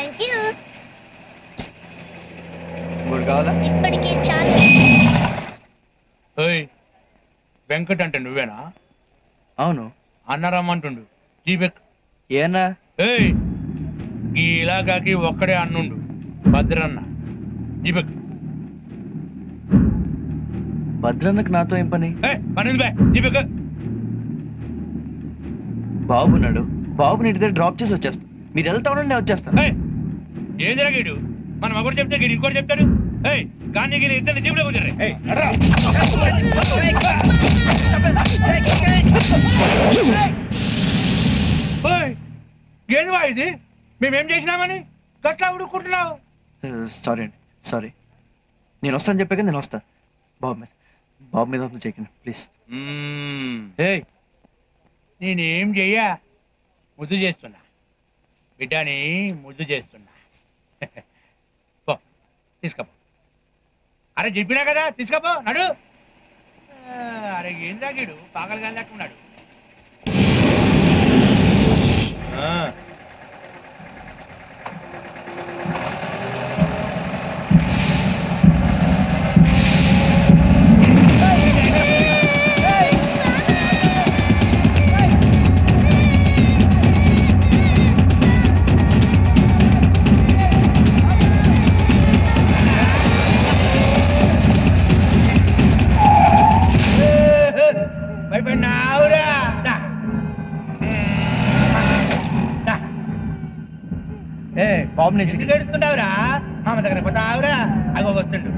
Thank you. ఇంకోటి కావాలా? ఇప్పటికే చాలా. వెంకట్ అంటే నువ్వేనా? అవును. అన్నారమ్మంటుండు జీబెక్. ఏనా? ఈ ఇలాకాకి ఒక్కడే అన్నుండు, భద్రన్న. జీబెక్. భద్రన్నకు నాతో ఏం పని? పని జీబెక్. బాబున్నాడు, బాబుని ఇంటి దగ్గర డ్రాప్ చేసి వచ్చేస్తా. మీరు వెళ్తా ఉండండి, నేను వచ్చేస్తాను. ఏం జరగాడు? మనం ఒకటి చెప్తే గీడు ఇంకోటి చెప్తాడు. కానీ ఇద్దరు జీబులో కూర్చోరే. ఏంది ఇది? మేమేం చేసినామని గట్లా ఉడుక్కుంటున్నావు? సారీ అండి, సారీ. నేను వస్తాను చెప్పాక నేను వస్తాను. బాబు మీద చేయకండి ప్లీజ్. నేనేం చెయ్యా, ముద్దు చేస్తున్నా బిడ్డని, ముద్దు చేస్తున్నా. తీసుకపో. అరే చెప్పినా కదా, తీసుకపో. నడు. అరే ఏం తాగాడు? పాగలు గాలి లేకున్నాడు. బాబు నుంచి ఎడుతున్నావురా? మామ దగ్గర పోతావురా? అగో వస్తుండు.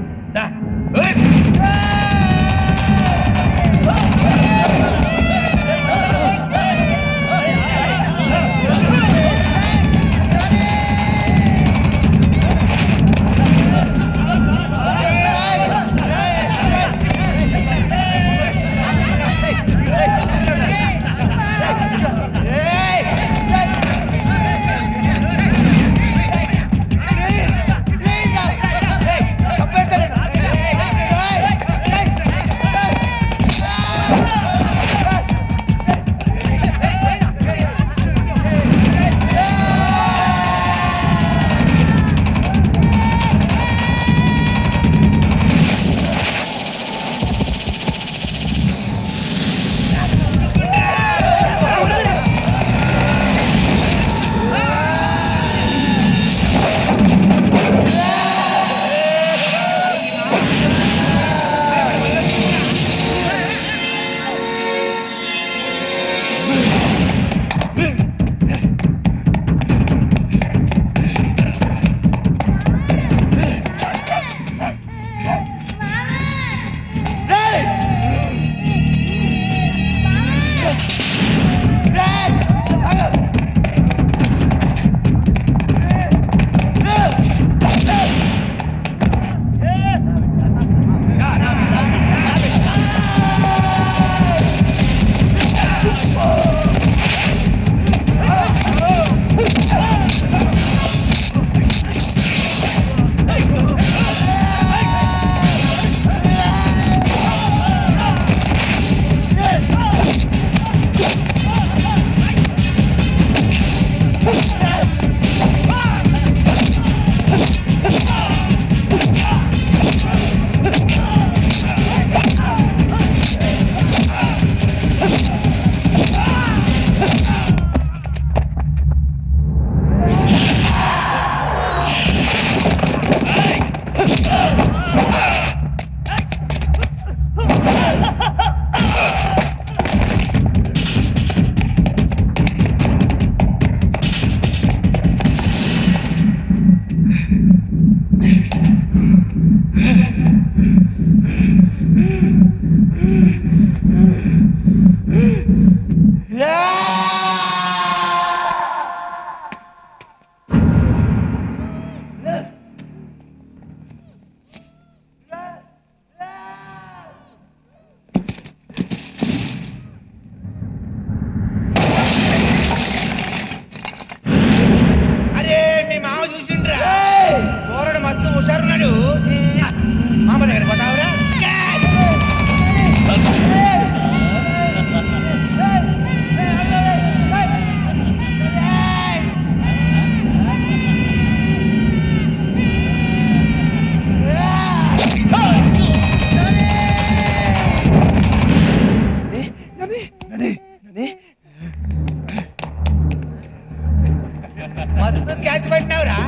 క్యాచ్ పట్టినావురా?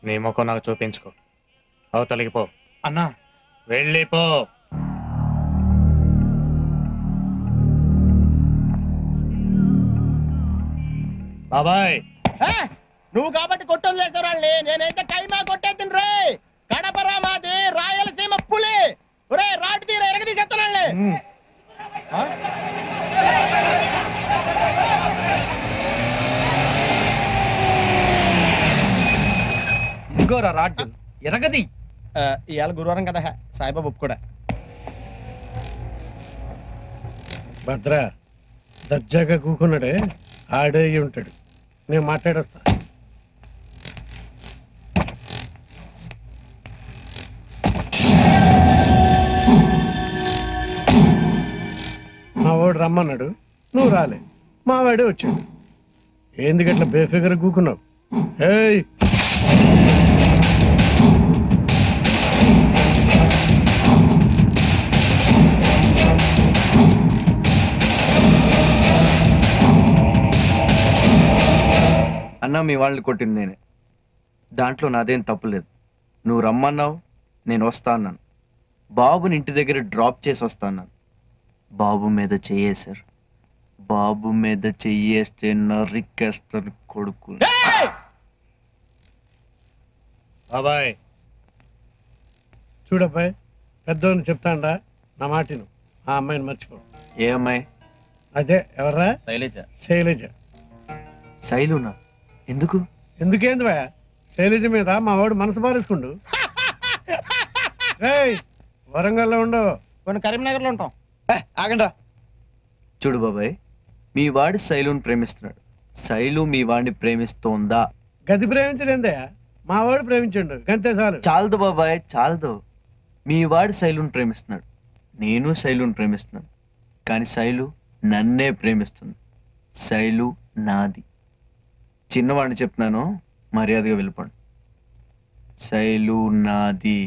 నీ ముఖం నాకు చూపించుకో. అవతలికి పో. అన్నా వెళ్ళిపో. బాబాయ్ నువ్వు కాబట్టి కొట్టం చేసేవాళ్ళని నేనైతే కైమా కొట్టేద్దును రే. కడపరా మాది రాయలసీమ పులి. ఒరే రాటు తీర ఎరగది చెప్తున్నాళ్ళే. ఇదిగోరా రాడ్డు ఎరగది. ఇవాళ గురువారం కదా సాయిబాబు కూడా. భద్ర దర్జాగా కూకున్నాడే ఆడే ఉంటాడు. నేను మాట్లాడొస్తా. మా వాడు రమ్మన్నాడు, నువ్వు రాలే. మా వాడే వచ్చాడు. ఏంది గట్లా బేఫిగర్ కూకున్నావు? ఏయ్ అన్న మీ వాళ్ళని కొట్టింది నేనే, దాంట్లో నాదేం తప్పులేదు. నువ్వు రమ్మన్నావు, నేను వస్తా అన్నాను. బాబుని ఇంటి దగ్గర డ్రాప్ చేసి వస్తా అన్నాను. బాబు మీద చెయ్యేశారు. బాబు మీద చెయ్యేస్తే నరికేస్తాను కొడుకు. బాబాయ్ చూడబ్బాయి, పెద్దోని చెప్తాండా, నా మాటిను. ఆ అమ్మాయిని మర్చిపో. ఏ అమ్మాయి? అదే ఎవర్రా? శైలజ. శైలునా? ఎందుకు? ఎందుకేంది భయ? శైలజ మీద మా వాడు మనసు పారేసుకుండు. వరంగల్లో ఉండవు, కొన్ని కరీంనగర్లో ఉంటాం. ఆగండా. చూడు బాబాయ్, మీ వాడు శైలుని ప్రేమిస్తున్నాడు. శైలు మీ వాడిని ప్రేమిస్తోందా? గది ప్రేమించడేందయ్యా? మా వాడు ప్రేమించండు, గంతే చాలు. చాలదు బాబాయ్, చాలదు. మీ వాడు శైలుని ప్రేమిస్తున్నాడు, నేను శైలుని ప్రేమిస్తున్నాను. కానీ శైలు నన్నే ప్రేమిస్తుంది. శైలు నాది. చిన్నవాడిని చెప్తున్నాను, మర్యాదగా వెళ్ళిపోండి. శైలు నాది.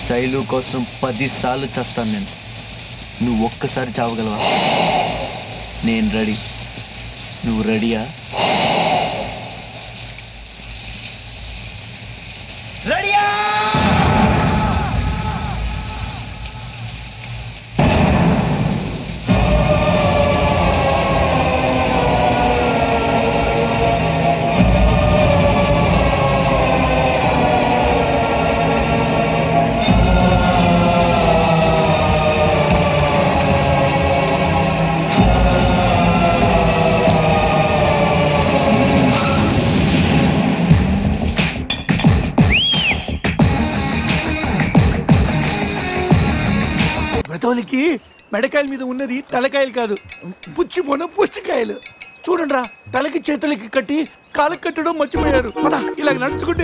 శైలు కోసం 10 సార్లు చస్తాను నేను. నువ్వు ఒక్కసారి చావగలవా? నేను రెడీ. నువ్వు రెడీయా? రెడీయా? మెడకాయల మీద ఉన్నది తలకాయలు కాదు, పుచ్చిపోన పుచ్చికాయలు. చూడండి రా, తలకి చేతులకి కట్టి కాలకి కట్టడం మర్చిపోయారు. పద ఇలా నడుచుకుంటే.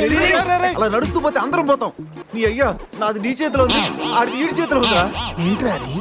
అలా నడుస్తూ పోతే అందరం పోతాం. నీ అయ్యా నాది నీ చేతిలో ఉంది, ఆడిది ఈడి చేతిలో ఉందిరా. ఏంట్రా అది?